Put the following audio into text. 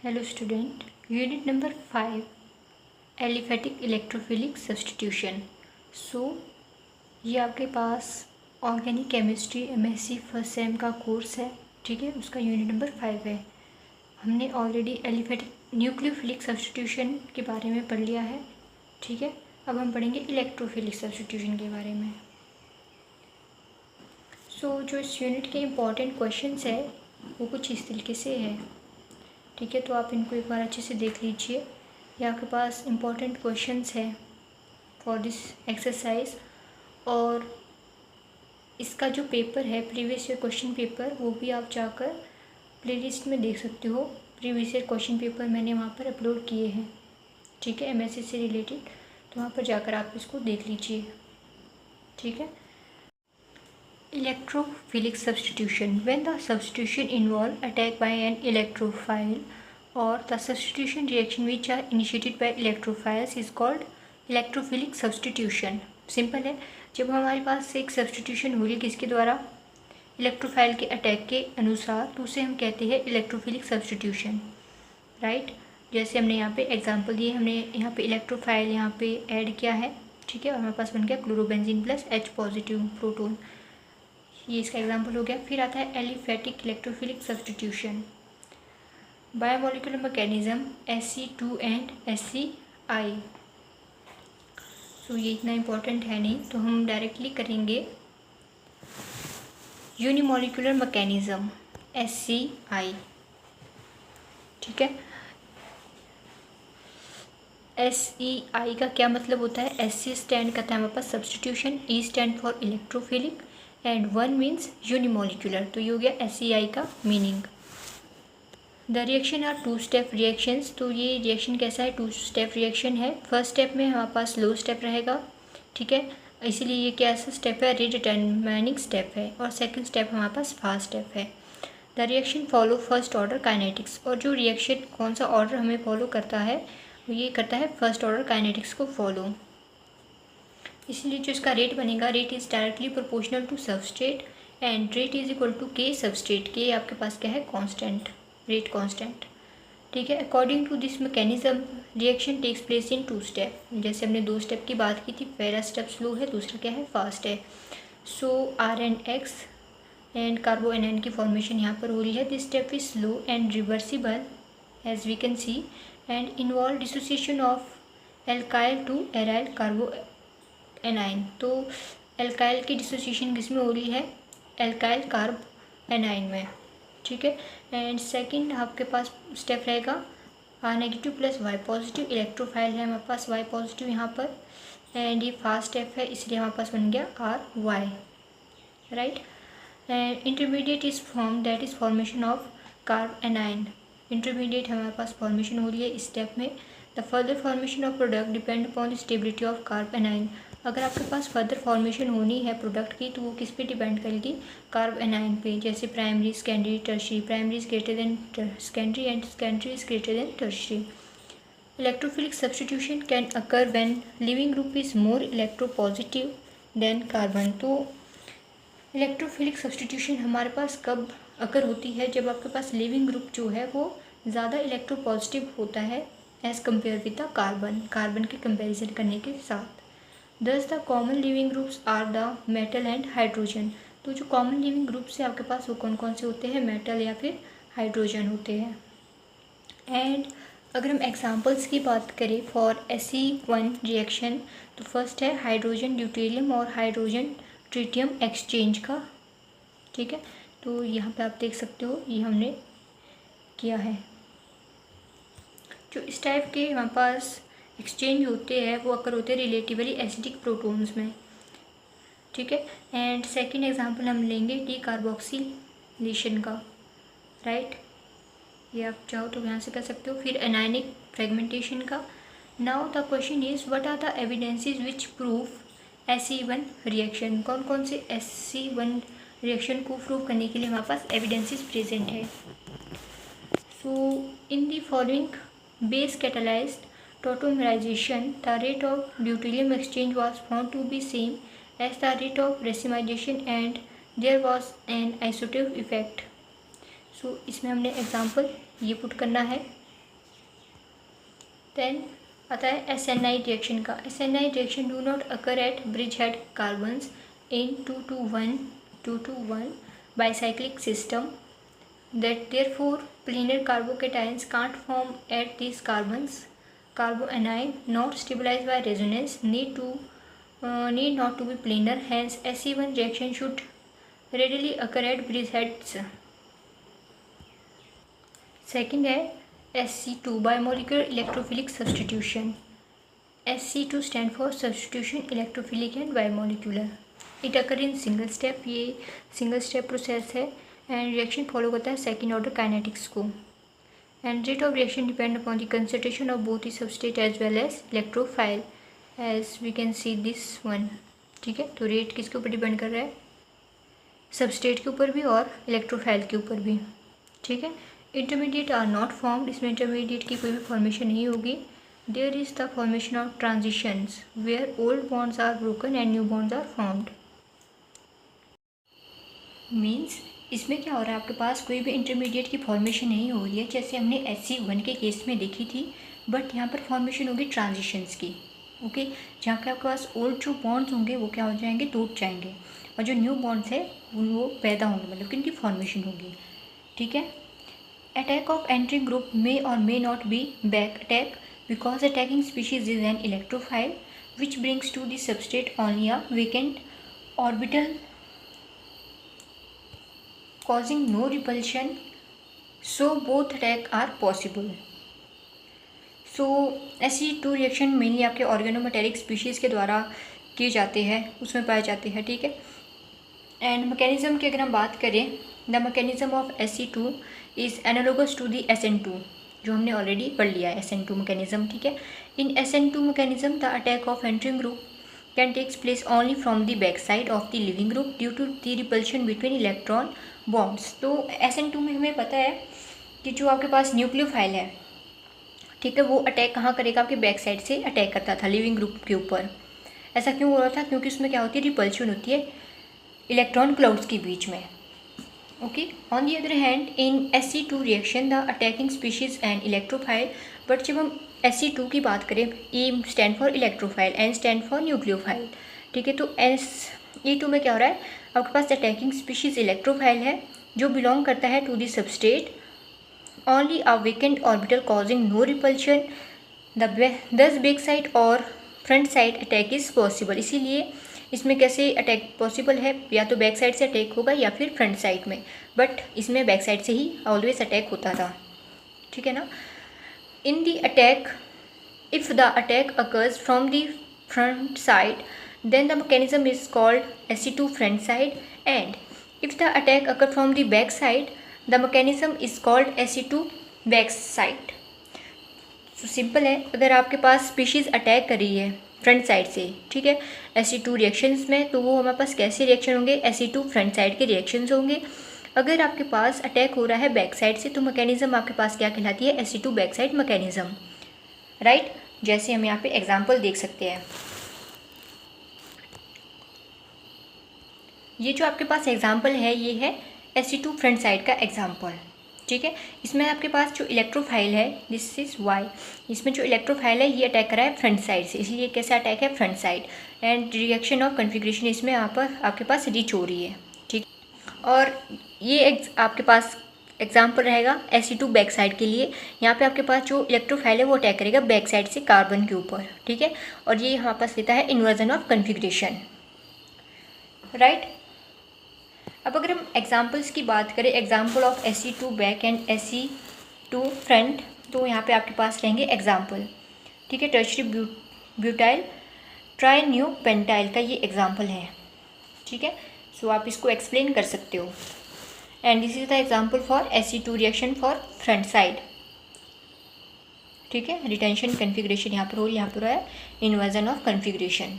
Hello student, unit number 5 aliphatic electrophilic substitution. ये आपके पास organic chemistry MSc first sem का कोर्स है, ठीक है। उसका यूनिट नंबर 5 है। हमने ऑलरेडी एलिफेटिक न्यूक्लियोफिलिक सब्स्टिट्यूशन के बारे में पढ़ लिया है, ठीक है। अब हम पढ़ेंगे इलेक्ट्रोफिलिक सब्स्टिट्यूशन के बारे में। जो इस यूनिट के इम्पॉर्टेंट क्वेश्चंस है वो कुछ इस तरीके से है, ठीक है। तो आप इनको एक बार अच्छे से देख लीजिए। ये आपके पास इम्पॉर्टेंट क्वेश्चंस है फॉर दिस एक्सरसाइज, और इसका जो पेपर है प्रीवियस ईयर क्वेश्चन पेपर, वो भी आप जाकर प्लेलिस्ट में देख सकते हो। प्रीवियस ईयर क्वेश्चन पेपर मैंने वहाँ पर अपलोड किए हैं, ठीक है, एमएससी से रिलेटेड। तो वहाँ पर जाकर आप इसको देख लीजिए, ठीक है। Electrophilic substitution. When the substitution involve attack by an electrophile or the substitution reaction which are initiated by electrophiles is called electrophilic substitution. Simple है, जब हमारे पास एक सब्सटीट्यूशन हो रही किसके द्वारा, इलेक्ट्रोफाइल के अटैक के अनुसार, तो उसे हम कहते हैं इलेक्ट्रोफिलिक सब्सटीट्यूशन, राइट। जैसे हमने यहाँ पे एग्जांपल दिए, हमने यहाँ पे इलेक्ट्रोफाइल यहाँ पे ऐड किया है, ठीक है, और हमारे पास बन गया chlorobenzene plus H positive proton. ये इसका एग्जाम्पल हो गया। फिर आता है aliphatic electrophilic substitution. Biomolecular mechanism Sc2 and Sci। ये इतना इम्पोर्टेंट है नहीं, तो हम डायरेक्टली करेंगे यूनिमोलिकुलर मैकेनिज्म Sci, ठीक है। Sci का क्या मतलब होता है? Sc स्टैंड करता है हमारे पास substitution, E stand for electrophilic and 1 means unimolecular. तो ये हो गया Sci का meaning. The reaction are 2 step reactions. तो ये रिएक्शन कैसा है? 2 स्टेप रिएक्शन है। फर्स्ट स्टेप में हमारे पास लो स्टेप रहेगा, ठीक है, इसीलिए ये क्या ऐसा स्टेप है? रिडिटरमाइनिंग स्टेप है। और सेकंड स्टेप हमारे पास फास्ट स्टेप है। The reaction follow first order kinetics. और जो रिएक्शन कौन सा ऑर्डर हमें फॉलो करता है, वो ये करता है फर्स्ट ऑर्डर काइनेटिक्स को फॉलो। इसलिए जो इसका रेट बनेगा, rate is directly proportional to substrate and rate is equal to k substrate. के आपके पास क्या है? कांस्टेंट, रेट कांस्टेंट, ठीक है। According to this mechanism reaction takes place in 2 step. जैसे हमने 2 स्टेप की बात की थी, पहला स्टेप स्लो है, दूसरा क्या है? फास्ट है। RNX एंड कार्बो एनायन की फॉर्मेशन यहाँ पर हो रही है। This step is slow and reversible as we can see and involve dissociation of alkyl to aryl carbanion. तो एल्काइल की डिसोसिएशन किसमें हो रही है? एल्काइल कार्ब एनाइन में, ठीक है। एंड सेकंड आपके पास स्टेप रहेगा R- plus Y positive. Electrophile है हमारे पास Y पॉजिटिव यहाँ पर, एंड ये फास्ट स्टेप है, इसलिए हमारे पास बन गया RY, right. And intermediate is form, that is formation of carb A9. Intermediate हमारे पास फॉर्मेशन हो रही है इस स्टेप में। The further formation of product depend upon the stability of carb A9. अगर आपके पास फर्दर फॉर्मेशन होनी है प्रोडक्ट की, तो वो किस पे डिपेंड करेगी? कार्ब एनाइन पे। जैसे primary, secondary, tertiary. Primary is greater than secondary and secondary is greater than tertiary. Electrophilic substitution can occur when leaving group is more electropositive than carbon. तो इलेक्ट्रोफिलिक सब्स्टिट्यूशन हमारे पास कब अकर होती है? जब आपके पास लिविंग ग्रुप जो है वो ज़्यादा इलेक्ट्रोपॉजिटिव होता है as compare with the carbon, carbon के कंपेरिजन करने के साथ। Thus the common leaving groups are the metal and hydrogen. तो जो कॉमन लिविंग ग्रुप्स है आपके पास वो कौन कौन से होते हैं? मेटल या फिर हाइड्रोजन होते हैं। एंड अगर हम एग्जांपल्स की बात करें फॉर Sc1 रिएक्शन, तो फर्स्ट है हाइड्रोजन ड्यूटेरियम और हाइड्रोजन ट्रिटियम एक्सचेंज का, ठीक है। तो यहाँ पे आप देख सकते हो, ये हमने किया है। जो इस टाइप के हमारे पास एक्सचेंज होते हैं वो अकर होते हैं रिलेटिवली एसिडिक प्रोटोन्स में, ठीक है। एंड सेकंड एग्जांपल हम लेंगे डी कार्बोक्सिलेशन का, राइट। ये आप चाहो तो यहाँ से कर सकते हो। फिर एनायनिक फ्रेगमेंटेशन का। Now the question is what are the evidences which proof Sc1 reaction. कौन कौन से Sc1 रिएक्शन को प्रूव करने के लिए हमारे पास एविडेंसेस प्रेजेंट है? In the following base catalyzed tautomerization, the rate of deuterium exchange was found to be same as the rate of racemization and there was an isotope effect. इसमें हमने example ये put करना है, then आता है SNI reaction का। SNI reaction do not occur at bridge head carbons in 2 to 1 bicyclic system that therefore planar carbocations can't form at these carbons. Carboanion not stabilized by resonance need not to be planar. Hence, SE1 reaction should readily occur at bridgeheads. Second है SC2 bimolecular electrophilic substitution. SC2 stand for substitution electrophilic and bimolecular. It occur in single step. ये single step process है and reaction follow करता है second order kinetics को। And rate of reaction depend upon the concentration of both the substrate as well as electrophile as we can see this one. ठीक है, तो rate किसके ऊपर depend कर रहा है? सबस्ट्रेट के ऊपर भी और इलेक्ट्रोफाइल के ऊपर भी। ठीक है, इंटरमीडिएट आर नॉट फॉर्म्ड, इसमें इंटरमीडिएट की कोई भी फॉर्मेशन नहीं होगी। There is the formation of transitions where old bonds are broken and new bonds are formed. Means इसमें क्या हो रहा है, आपके पास कोई भी इंटरमीडिएट की फॉर्मेशन नहीं हो रही है जैसे हमने SC1 के केस में देखी थी, बट यहाँ पर फॉर्मेशन होगी ट्रांजिशंस की। ओके, जहाँ पे आपके पास ओल्ड जो बॉन्ड्स होंगे वो क्या हो जाएंगे, टूट जाएंगे, और जो न्यू बॉन्ड्स है वो पैदा होंगे, मतलब कि इनकी फॉर्मेशन होगी। ठीक है, attack of entering group may or may not be back attack because attacking species is an electrophile which brings to the substrate only a vacant orbital causing no repulsion, so both attack are possible. So SE2 reaction mainly आपके ऑर्गेनोमेटेरिक species के द्वारा किए जाते हैं, उसमें पाए जाते हैं। ठीक है, एंड मैकेनिज्म की अगर हम बात करें, the mechanism of SE2 is analogous to the SN2, जो हमने ऑलरेडी पढ़ लिया है SN2 मैकेनिज्म। ठीक है, इन SN2 mechanism the attack of entering group can takes place only from the back side of the living group due to the repulsion between electron bonds. तो SN2 में हमें पता है कि जो आपके पास न्यूक्लियोफाइल है, ठीक है, वो अटैक कहाँ करेगा, आपके बैक साइड से अटैक करता था लिविंग ग्रुप के ऊपर। ऐसा क्यों हो रहा था? क्योंकि उसमें क्या होती है, रिपल्शन होती है इलेक्ट्रॉन क्लाउड्स के बीच में। Okay, on the other hand in SE2 reaction the attacking species and electrophile, but जब हम SE2 की बात करें, E stand for electrophile, N stand for nucleophile. ठीक है, तो SE2 में क्या हो रहा है, आपके पास अटैकिंग स्पीशीज इलेक्ट्रोफाइल है जो बिलोंग करता है to the substrate only a vacant orbital causing no repulsion thus back side और front side attack is possible. इसीलिए इसमें कैसे अटैक पॉसिबल है, या तो बैक साइड से अटैक होगा या फिर फ्रंट साइड में, बट इसमें बैक साइड से ही ऑलवेज अटैक होता था। ठीक है ना। In the attack, if the attack occurs from the front side, then the mechanism is called SE2 front side, and if the attack occurs from the back side, the mechanism is called SE2 back side. So simple है, अगर आपके पास species attack कर रही है front side से, ठीक है, SE2 reactions में, तो वो हमारे पास कैसे रिएक्शन होंगे, SE2 फ्रंट साइड के रिएक्शंस होंगे। अगर आपके पास अटैक हो रहा है बैक साइड से, तो मैकेनिज्म आपके पास क्या कहलाती है, SE2 back side mechanism. Right, जैसे हम यहाँ पे एग्जांपल देख सकते हैं। ये जो आपके पास एग्जांपल है, ये है SE2 फ्रंट साइड का एग्जांपल। ठीक है, इसमें आपके पास जो इलेक्ट्रोफाइल है, दिस इज Y, इसमें जो इलेक्ट्रोफाइल है ये अटैक करा है फ्रंट साइड से, इसलिए कैसा अटैक है, front side, and reaction of configuration इसमें यहाँ पर आपके पास रीच हो रही है। ठीक, और ये आपके पास एग्जाम्पल रहेगा SE2 बैक साइड के लिए। यहाँ पे आपके पास जो इलेक्ट्रोफाइल है वो अटैक करेगा बैक साइड से कार्बन के ऊपर। ठीक है, और ये हमारे पास लेता है इन्वर्जन ऑफ कन्फिग्रेशन। राइट, अब अगर हम एग्जाम्पल्स की बात करें, example of SE2 back and SE2 front, तो यहाँ पे आपके पास रहेंगे एग्जाम्पल। ठीक है, टर्शरी ब्यूटाइल ट्राइन्यू पेंटाइल का ये एग्जाम्पल है। ठीक है, सो आप इसको एक्सप्लेन कर सकते हो, and this is the example for SE2 reaction for front side. ठीक है, रिटेंशन कन्फिग्रेशन यहाँ पर हो, यहाँ पर है इन्वर्जन ऑफ कन्फिग्रेशन।